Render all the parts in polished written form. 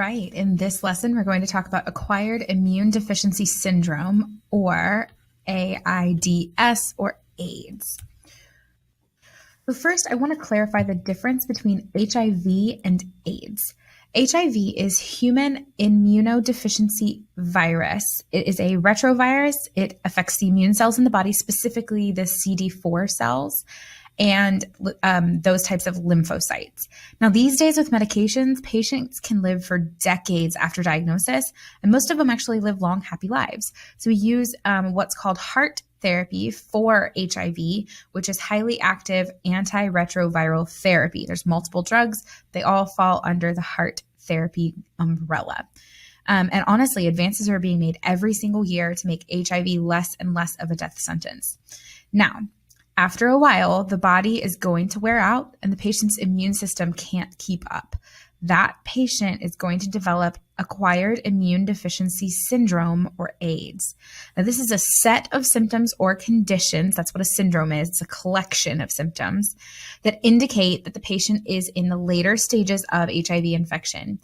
right. In this lesson, we're going to talk about acquired immune deficiency syndrome, or AIDS, or AIDS. So first, I want to clarify the difference between HIV and AIDS. HIV is human immunodeficiency virus. It is a retrovirus. It affects the immune cells in the body, specifically the CD4 cells and those types of lymphocytes. Now, these days with medications, patients can live for decades after diagnosis, and most of them actually live long, happy lives. So we use what's called HAART therapy for HIV, which is highly active antiretroviral therapy. There's multiple drugs. They all fall under the HAART therapy umbrella. And honestly, advances are being made every single year to make HIV less and less of a death sentence. Now, after a while, the body is going to wear out and the patient's immune system can't keep up. That patient is going to develop acquired immune deficiency syndrome, or AIDS. Now, this is a set of symptoms or conditions. That's what a syndrome is. It's a collection of symptoms that indicate that the patient is in the later stages of HIV infection.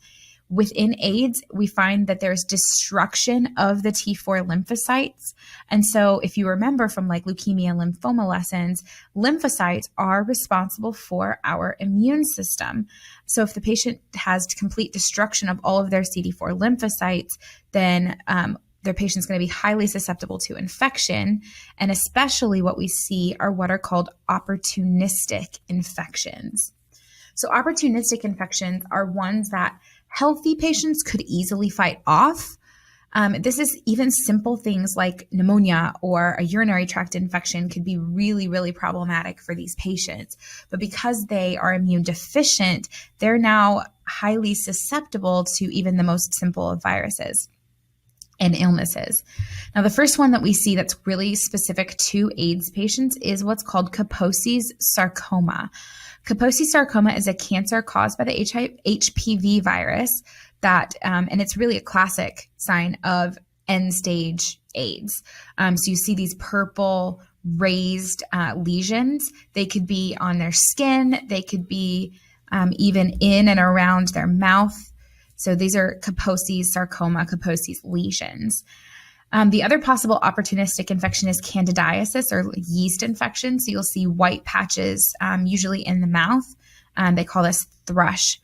Within AIDS, we find that there's destruction of the T4 lymphocytes. And so if you remember from like leukemia and lymphoma lessons, lymphocytes are responsible for our immune system. So if the patient has complete destruction of all of their CD4 lymphocytes, then their patient's going to be highly susceptible to infection. And especially what we see are what are called opportunistic infections. So opportunistic infections are ones that healthy patients could easily fight off. This is even simple things like pneumonia or a urinary tract infection could be really, really problematic for these patients. But because they are immune deficient, they're now highly susceptible to even the most simple of viruses and illnesses. Now, the first one that we see that's really specific to AIDS patients is what's called Kaposi's sarcoma. Kaposi sarcoma is a cancer caused by the HPV virus that, and it's really a classic sign of end-stage AIDS. So you see these purple raised lesions. They could be on their skin. They could be even in and around their mouth. So these are Kaposi's sarcoma, Kaposi's lesions. The other possible opportunistic infection is candidiasis, or yeast infection. So you'll see white patches, usually in the mouth. They call this thrush.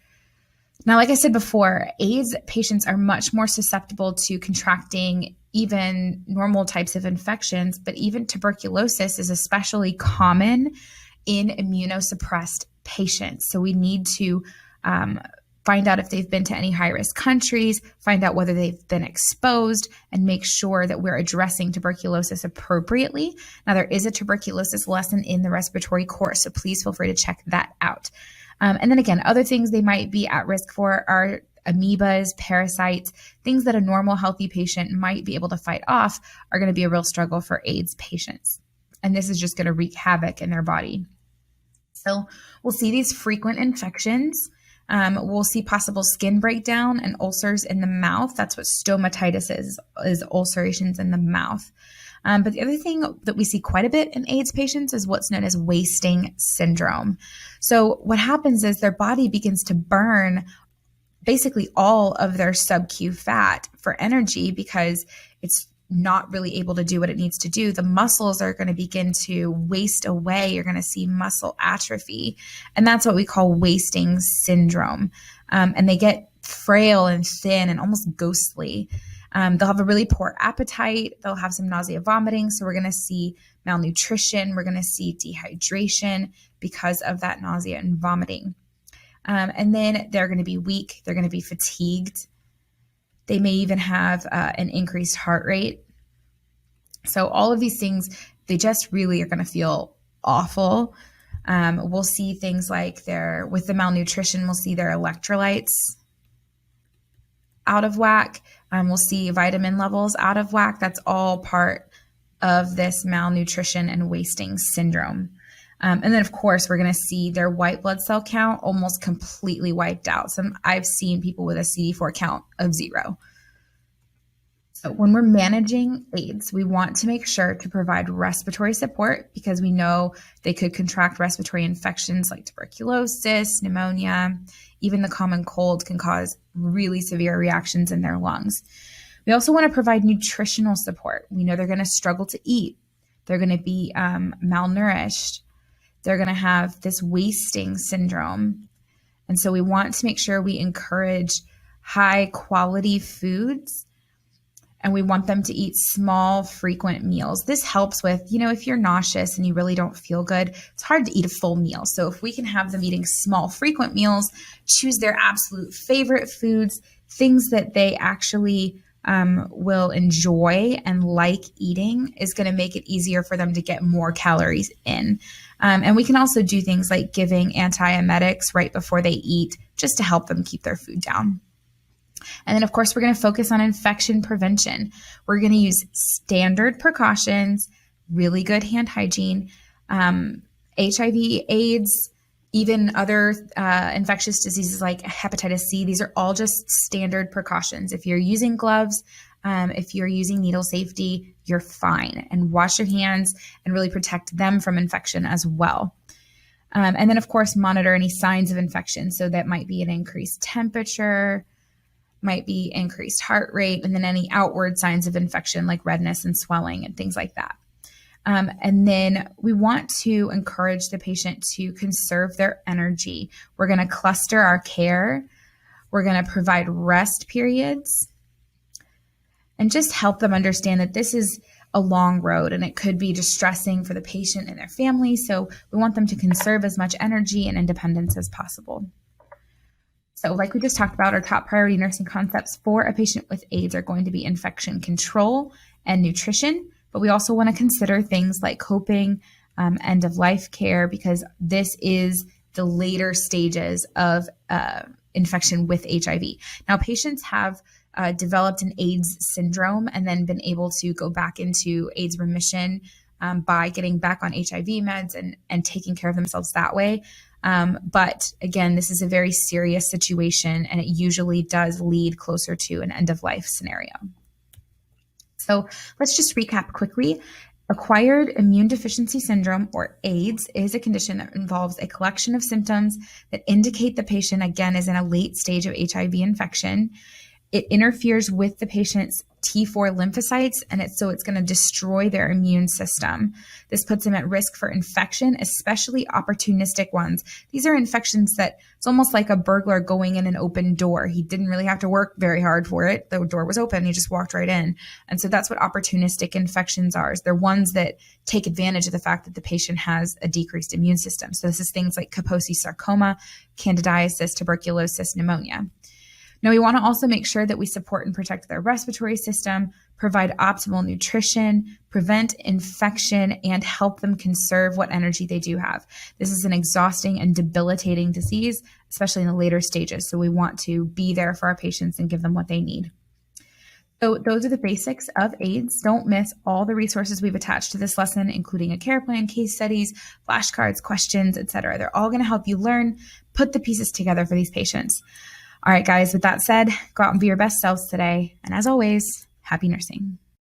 Now, like I said before, AIDS patients are much more susceptible to contracting even normal types of infections, but even tuberculosis is especially common in immunosuppressed patients. So we need to find out if they've been to any high-risk countries, find out whether they've been exposed, and make sure that we're addressing tuberculosis appropriately. Now, there is a tuberculosis lesson in the respiratory course, so please feel free to check that out. And then again, other things they might be at risk for are amoebas, parasites, things that a normal, healthy patient might be able to fight off are going to be a real struggle for AIDS patients. And this is just going to wreak havoc in their body. So we'll see these frequent infections. We'll see possible skin breakdown and ulcers in the mouth. That's what stomatitis is ulcerations in the mouth. But the other thing that we see quite a bit in AIDS patients is what's known as wasting syndrome. So what happens is their body begins to burn basically all of their sub-Q fat for energy because it's not really able to do what it needs to do. The muscles are going to begin to waste away. You're going to see muscle atrophy. And that's what we call wasting syndrome. And they get frail and thin and almost ghostly. They'll have a really poor appetite. They'll have some nausea, vomiting. So we're going to see malnutrition. We're going to see dehydration because of that nausea and vomiting. And then they're going to be weak. They're going to be fatigued. They may even have an increased heart rate. So all of these things, they just really are going to feel awful. We'll see things like with the malnutrition, we'll see their electrolytes out of whack. We'll see vitamin levels out of whack. That's all part of this malnutrition and wasting syndrome. And then, of course, we're going to see their white blood cell count almost completely wiped out. I've seen people with a CD4 count of 0. So when we're managing AIDS, we want to make sure to provide respiratory support because we know they could contract respiratory infections like tuberculosis, pneumonia, even the common cold can cause really severe reactions in their lungs. We also want to provide nutritional support. We know they're going to struggle to eat. They're going to be malnourished. They're going to have this wasting syndrome. And so we want to make sure we encourage high quality foods, and we want them to eat small, frequent meals. This helps with, if you're nauseous and you really don't feel good, it's hard to eat a full meal. So if we can have them eating small, frequent meals, choose their absolute favorite foods, things that they actually will enjoy and like eating, is going to make it easier for them to get more calories in. And we can also do things like giving antiemetics right before they eat, just to help them keep their food down. And then, of course, we're going to focus on infection prevention. We're going to use standard precautions, really good hand hygiene, HIV, AIDS, even other infectious diseases like hepatitis C. These are all just standard precautions. If you're using gloves, if you're using needle safety, you're fine. And wash your hands and really protect them from infection as well. And then, of course, monitor any signs of infection. So that might be an increased temperature, might be increased heart rate, and then any outward signs of infection like redness and swelling and things like that. And then we want to encourage the patient to conserve their energy. We're going to cluster our care. We're going to provide rest periods and just help them understand that this is a long road and it could be distressing for the patient and their family. So we want them to conserve as much energy and independence as possible. So like we just talked about, our top priority nursing concepts for a patient with AIDS are going to be infection control and nutrition, but we also want to consider things like coping, end-of-life care, because this is the later stages of infection with HIV. Now, patients have developed an AIDS syndrome and then been able to go back into AIDS remission by getting back on HIV meds and taking care of themselves that way. But again, this is a very serious situation, and it usually does lead closer to an end-of-life scenario. So let's just recap quickly. Acquired immune deficiency syndrome, or AIDS, is a condition that involves a collection of symptoms that indicate the patient, again, is in a late stage of HIV infection. It interferes with the patient's T4 lymphocytes, and it's going to destroy their immune system. This puts them at risk for infection, especially opportunistic ones. These are infections that it's almost like a burglar going in an open door. He didn't really have to work very hard for it. The door was open. He just walked right in. And so that's what opportunistic infections are. They're ones that take advantage of the fact that the patient has a decreased immune system. So this is things like Kaposi sarcoma, candidiasis, tuberculosis, pneumonia. Now, we want to also make sure that we support and protect their respiratory system, provide optimal nutrition, prevent infection, and help them conserve what energy they do have. This is an exhausting and debilitating disease, especially in the later stages. So we want to be there for our patients and give them what they need. So those are the basics of AIDS. Don't miss all the resources we've attached to this lesson, including a care plan, case studies, flashcards, questions, etc. They're all going to help you learn, put the pieces together for these patients. All right, guys, with that said, go out and be your best selves today. And as always, happy nursing.